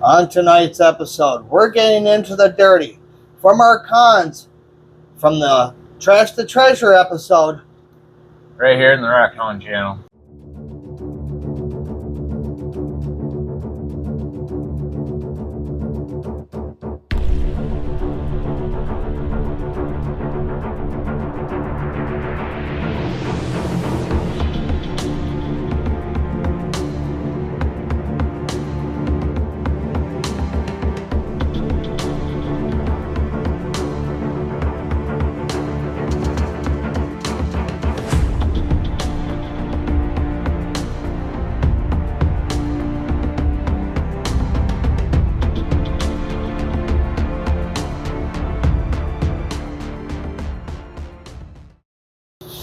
On tonight's episode, we're getting into the dirty. From our cons, from the Trash to Treasure episode. Right here in the Rock Hound channel.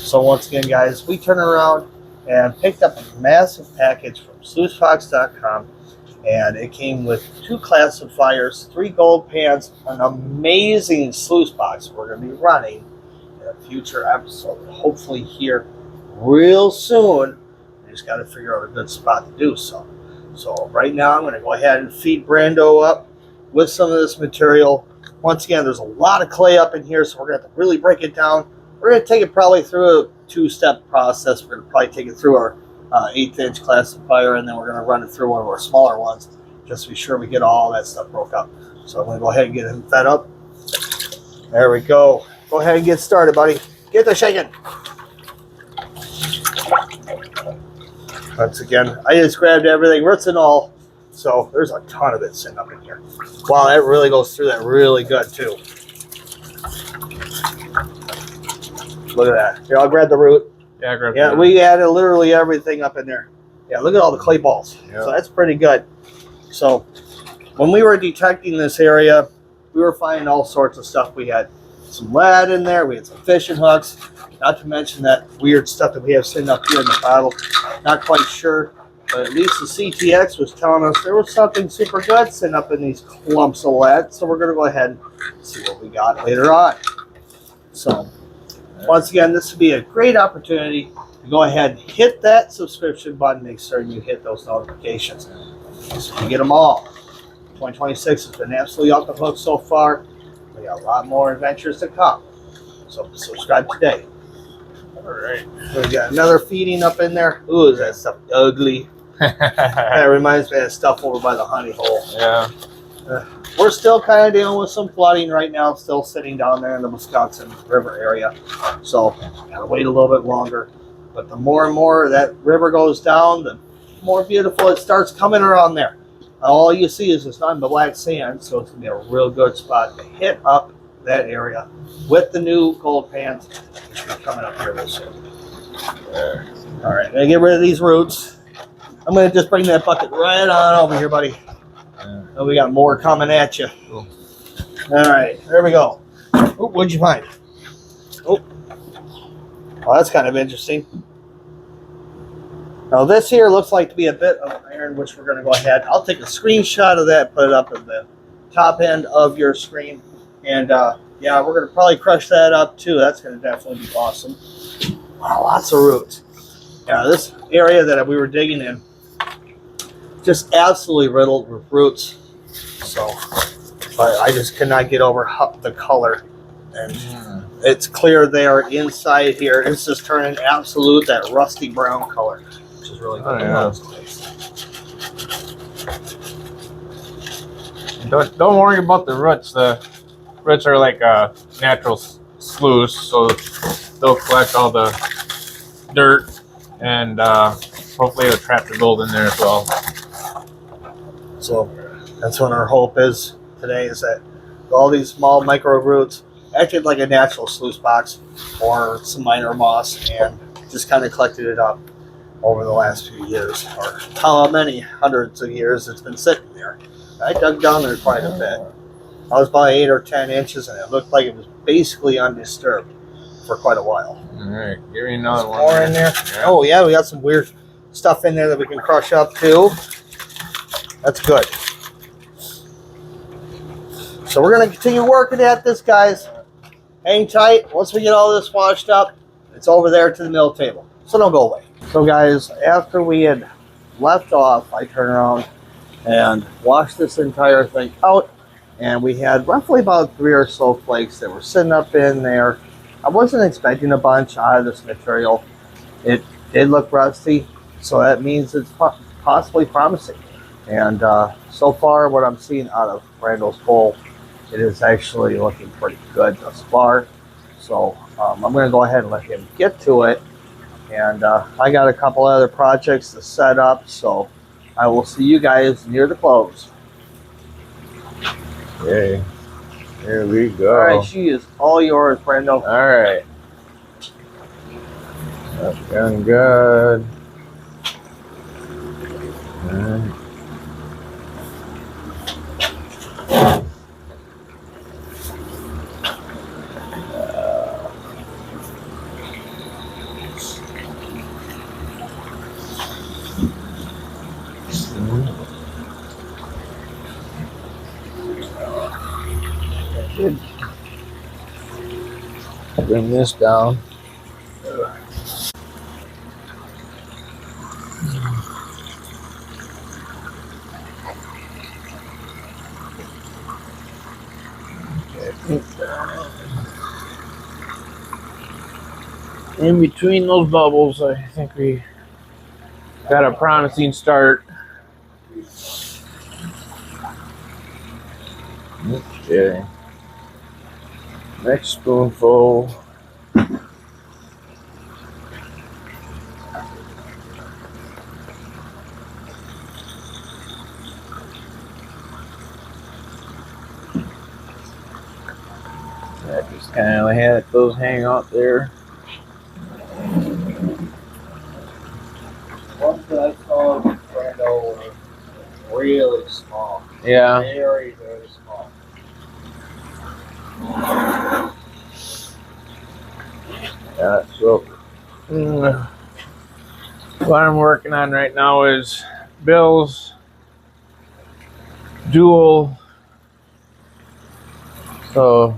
So once again, guys, we turned around and picked up a massive package from SluiceFox.com, and it came with 2 classifiers, 3 gold pans, an amazing sluice box we're going to be running in a future episode, hopefully here real soon. We just got to figure out a good spot to do so. So right now I'm going to go ahead and feed Brando up with some of this material. Once again, there's a lot of clay up in here, so we're going to have to really break it down. We're going to take it probably through a 2-step process. We're going to probably take it through our 1/8" classifier, and then we're going to run it through one of our smaller ones just to be sure we get all that stuff broke up. So I'm going to go ahead and get him fed up. There we go. Go ahead and get started, buddy. Get the shaking. Once again, I just grabbed everything, roots and all. So there's a ton of it sitting up in here. Wow, that really goes through that really good, too. Look at that. Here, I'll grab the root. Yeah, grab Yeah, we added literally everything up in there. Yeah, look at all the clay balls. Yeah. So that's pretty good. So when we were detecting this area, we were finding all sorts of stuff. We had some lead in there. We had some fishing hooks. Not to mention that weird stuff that we have sitting up here in the bottle. Not quite sure, but at least the CTX was telling us there was something super good sitting up in these clumps of lead. So we're going to go ahead and see what we got later on. So once again, this would be a great opportunity to go ahead and hit that subscription button. Make sure you hit those notifications so you get them all. 2026 has been absolutely off the hook so far. We got a lot more adventures to come. So subscribe today. All right. We got another feeding up in there. Ooh, is that stuff ugly? That reminds me of stuff over by the honey hole. Yeah. We're still kind of dealing with some flooding right now, still sitting down there in the Wisconsin River area. So, gotta wait a little bit longer. But the more and more that river goes down, the more beautiful it starts coming around there. All you see is just nothing but black sand, so it's gonna be a real good spot to hit up that area with the new gold pans, which will be coming up here real soon. All right, I'm gonna get rid of these roots. I'm gonna just bring that bucket right on over here, buddy. Oh, we got more coming at you. Cool. All right, there we go. Oh, what'd you find? Oh, well, that's kind of interesting. Now, this here looks like to be a bit of iron, which we're going to go ahead. I'll take a screenshot of that, put it up at the top end of your screen. And, yeah, we're going to probably crush that up, too. That's going to definitely be awesome. Wow, lots of roots. Yeah, this area that we were digging in, just absolutely riddled with roots. So, but I just cannot get over the color. And it's clear they are inside here. It's just turning absolute that rusty brown color, which is really good. Oh, yeah. Don't worry about the roots. The roots are like a natural sluice, so they'll collect all the dirt and hopefully it'll trap the gold in there as well. So that's what our hope is today, is that all these small micro roots acted like a natural sluice box or some minor moss and just kind of collected it up over the last few years, or how many hundreds of years it's been sitting there. I dug down there quite a bit. I was about 8 or 10 inches and it looked like it was basically undisturbed for quite a while. All right, give me another one. More in there. Yeah. Oh yeah, we got some weird stuff in there that we can crush up too. That's good. So we're going to continue working at this, guys. Hang tight. Once we get all this washed up, it's over there to the mill table. So don't go away. So guys, after we had left off, I turned around and washed this entire thing out. And we had roughly about 3 or so flakes that were sitting up in there. I wasn't expecting a bunch out of this material. It did look rusty, so that means it's possibly promising. And so far, what I'm seeing out of Randall's bowl, it is actually looking pretty good thus far. So I'm going to go ahead and let him get to it. And I got a couple other projects to set up, so I will see you guys near the close. Okay, here we go. All right, she is all yours, Brando. All right. That's going good. All right. Bring this down. In between those bubbles, I think we got a promising start. Okay. Next spoonful. That just kind of had those hang out there. Ones that I saw in Brando were really small. Yeah. Very, very small. Yeah, so what I'm working on right now is Bill's dual. So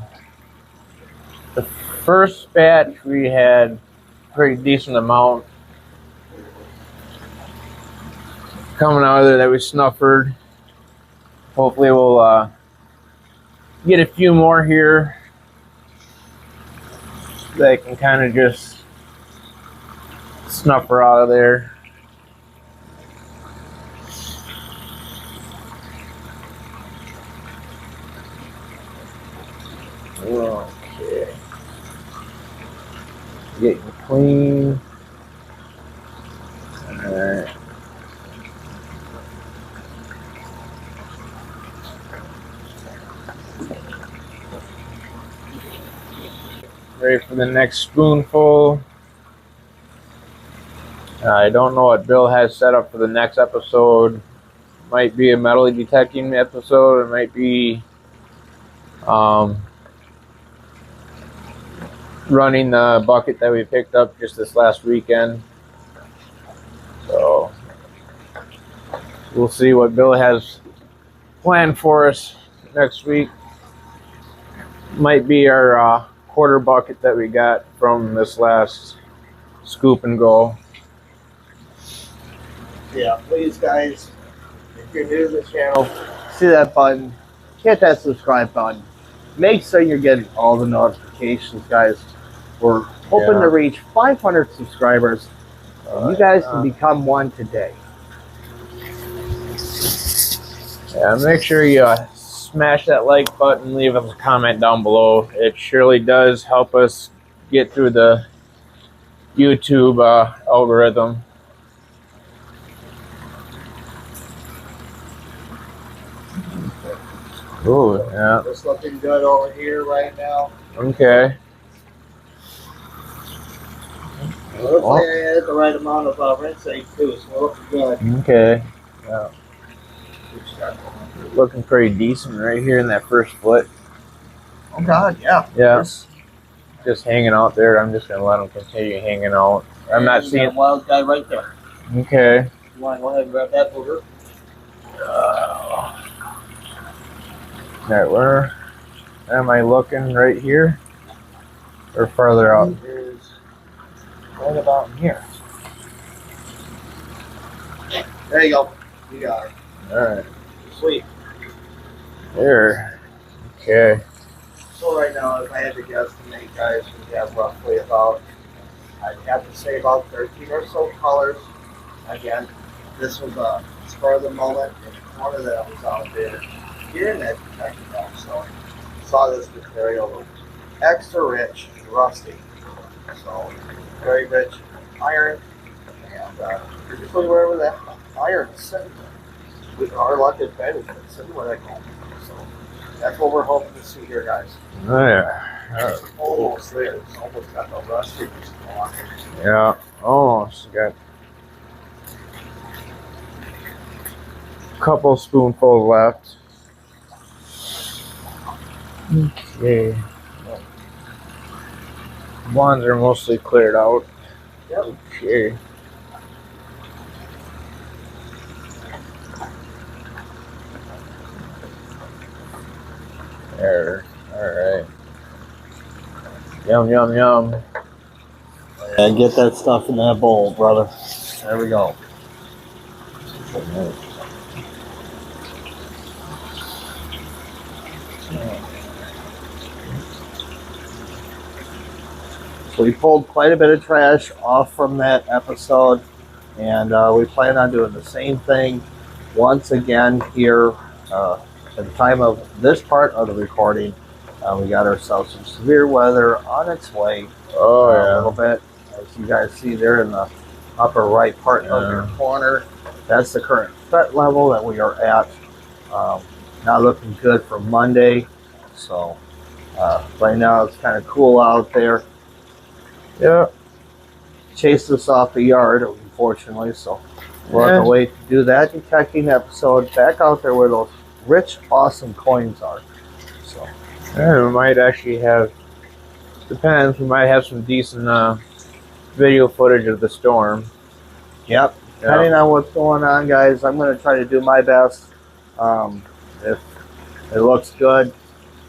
the first batch we had pretty decent amount coming out of there that we snuffered. Hopefully we'll get a few more here that can kind of just snuffer out of there. Okay. Getting clean. Alright. Ready for the next spoonful. I don't know what Bill has set up for the next episode. Might be a metal detecting episode. It might be running the bucket that we picked up just this last weekend. So we'll see what Bill has planned for us next week. Might be our quarter bucket that we got from this last scoop and go. Yeah, please guys, if you're new to the channel, see that button, hit that subscribe button. Make sure you're getting all the notifications, guys. We're hoping to reach 500 subscribers. You guys can become one today. Yeah, make sure you smash that like button, leave us a comment down below. It surely does help us get through the YouTube algorithm. Oh, yeah. It's looking good over here right now. Okay. Hopefully I added the right amount of rinse aid too, so we're looking good. Okay. Yeah. Looking pretty decent right here in that first foot. Oh God, yeah. Yeah. Just hanging out there. I'm just gonna let them continue hanging out. I'm not seeing a wild guy right there. Okay. You want to go ahead and grab that booger? Alright, where am I looking? Right here? Or farther out? It is right about in here. There you go. You got it. Alright. Sweet. There. Okay. So right now, if I had to guesstimate, guys, we have roughly about, I'd have to say about 13 or so colors. Again, this was a spur of the moment in the corner that I was out there getting that Kentucky belt. So saw this material was extra rich and rusty. So very rich iron, and usually wherever that iron is sitting, with our luck has been, it's sitting where that gold. So that's what we're hoping to see here, guys. Oh, yeah. Almost there. It's almost got the rusty. Yeah. Almost got a couple spoonfuls left. Okay. Ones are mostly cleared out. Yep. Okay. There. Alright. Yum, yum, yum. Yeah, get that stuff in that bowl, brother. There we go. So we pulled quite a bit of trash off from that episode, and we plan on doing the same thing once again here at the time of this part of the recording. We got ourselves some severe weather on its way. Oh, A little bit, as you guys see there in the upper right part of your corner. That's the current threat level that we are at. Not looking good for Monday. So right now it's kind of cool out there. Yeah. Chased us off the yard, unfortunately. So we'll have to wait to do that detecting episode back out there where those rich, awesome coins are. So Yeah, we might actually have, depends, we might have some decent video footage of the storm. yep. Yeah. Depending on what's going on, guys, I'm going to try to do my best. If it looks good,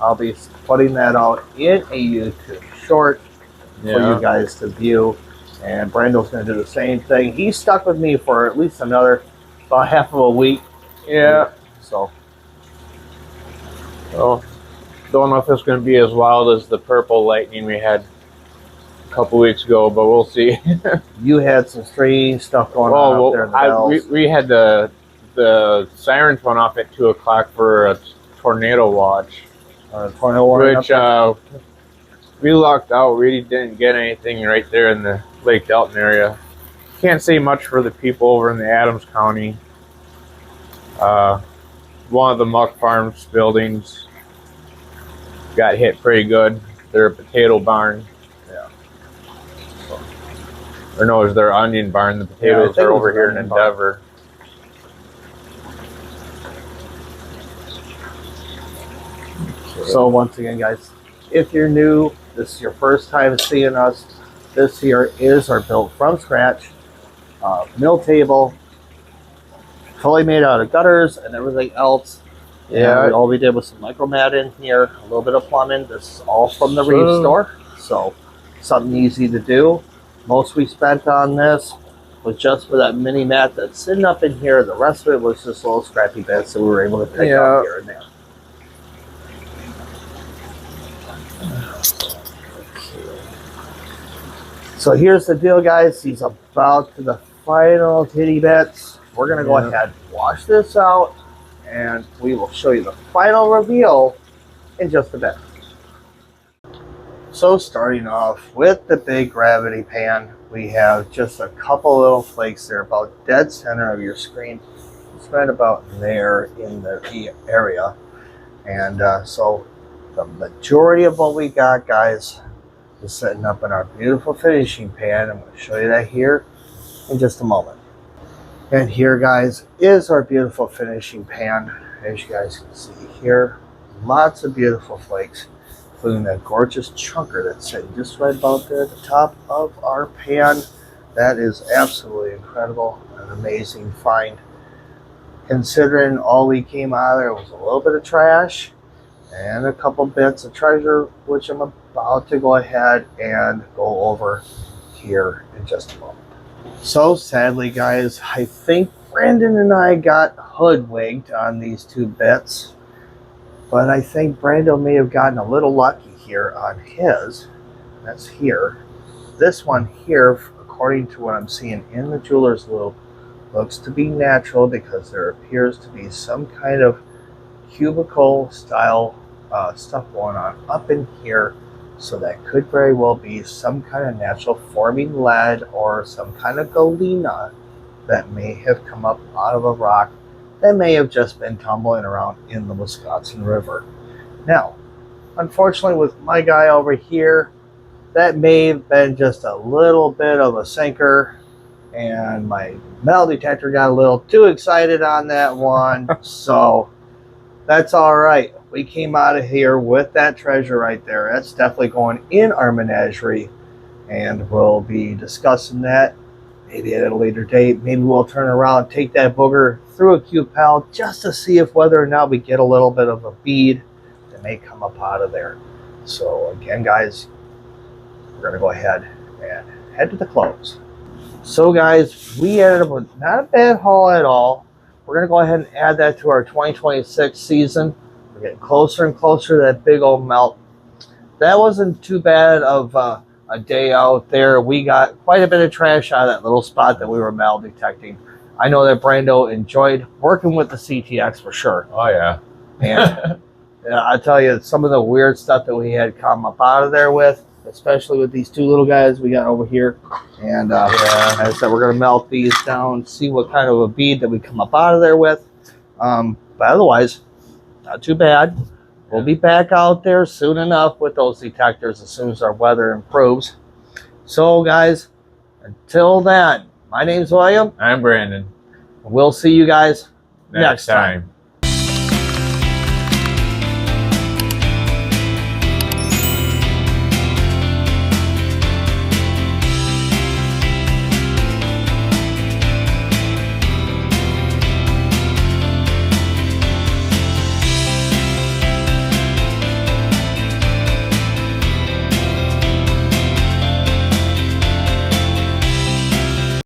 I'll be putting that out in a YouTube short for you guys to view. And Brando's going to do the same thing. He's stuck with me for at least another about half of a week. Yeah. So Well, don't know if it's going to be as wild as the purple lightning we had a couple weeks ago, but we'll see. you had some strange stuff going on out there in the bells. we had the sirens went off at 2 o'clock for a tornado watch, Tornado warning which up we lucked out. We didn't get anything right there in the Lake Delton area. Can't say much for the people over in the Adams County. One of the Muck Farms buildings got hit pretty good. Their potato barn. Yeah. Or no, it was their onion barn. The potatoes are over here in Endeavor. So once again, guys, if you're new, this is your first time seeing us, this here is our built from scratch mill table, fully made out of gutters and everything else. Yeah. And all we did was some micro mat in here, a little bit of plumbing. This is all from the Reeve store, so something easy to do. Most we spent on this was just for that mini mat that's sitting up in here. The rest of it was just little scrappy bits that we were able to pick up here and there. So here's the deal, guys. He's about to the final titty bits. We're going to go ahead and wash this out, and we will show you the final reveal in just a bit. So starting off with the big gravity pan, we have just a couple little flakes there about dead center of your screen. It's right about there in the area. And so the majority of what we got, guys, is setting up in our beautiful finishing pan. I'm going to show you that here in just a moment. And here, guys, is our beautiful finishing pan. As you guys can see here, lots of beautiful flakes, including that gorgeous chunker that's sitting just right about there at the top of our pan. That is absolutely incredible, an amazing find. Considering all we came out of there was a little bit of trash and a couple bits of treasure, which I'm about to go ahead and go over here in just a moment. So sadly, guys, I think Brandon and I got hoodwinked on these two bits, but I think Brando may have gotten a little lucky here on his. That's here. This one here, according to what I'm seeing in the jeweler's loop, looks to be natural because there appears to be some kind of cubicle style stuff going on up in here. So that could very well be some kind of natural forming lead or some kind of galena that may have come up out of a rock that may have just been tumbling around in the Wisconsin River. Now, unfortunately with my guy over here, that may have been just a little bit of a sinker, and my metal detector got a little too excited on that one. So that's all right. We came out of here with that treasure right there. That's definitely going in our menagerie, and we'll be discussing that maybe at a later date. Maybe we'll turn around and take that booger through a Q-Pal just to see if whether or not we get a little bit of a bead that may come up out of there. So again, guys, we're going to go ahead and head to the close. So guys, we ended up with not a bad haul at all. We're going to go ahead and add that to our 2026 season. We're getting closer and closer to that big old melt. That wasn't too bad of a day out there. We got quite a bit of trash out of that little spot that we were metal detecting. I know that Brando enjoyed working with the CTX for sure. Oh yeah. And I tell you, some of the weird stuff that we had come up out of there with, especially with these two little guys we got over here. And as I said, we're going to melt these down, see what kind of a bead that we come up out of there with. But otherwise, not too bad. We'll be back out there soon enough with those detectors as soon as our weather improves. So guys, until then, my name's William. I'm Brandon. We'll see you guys next time.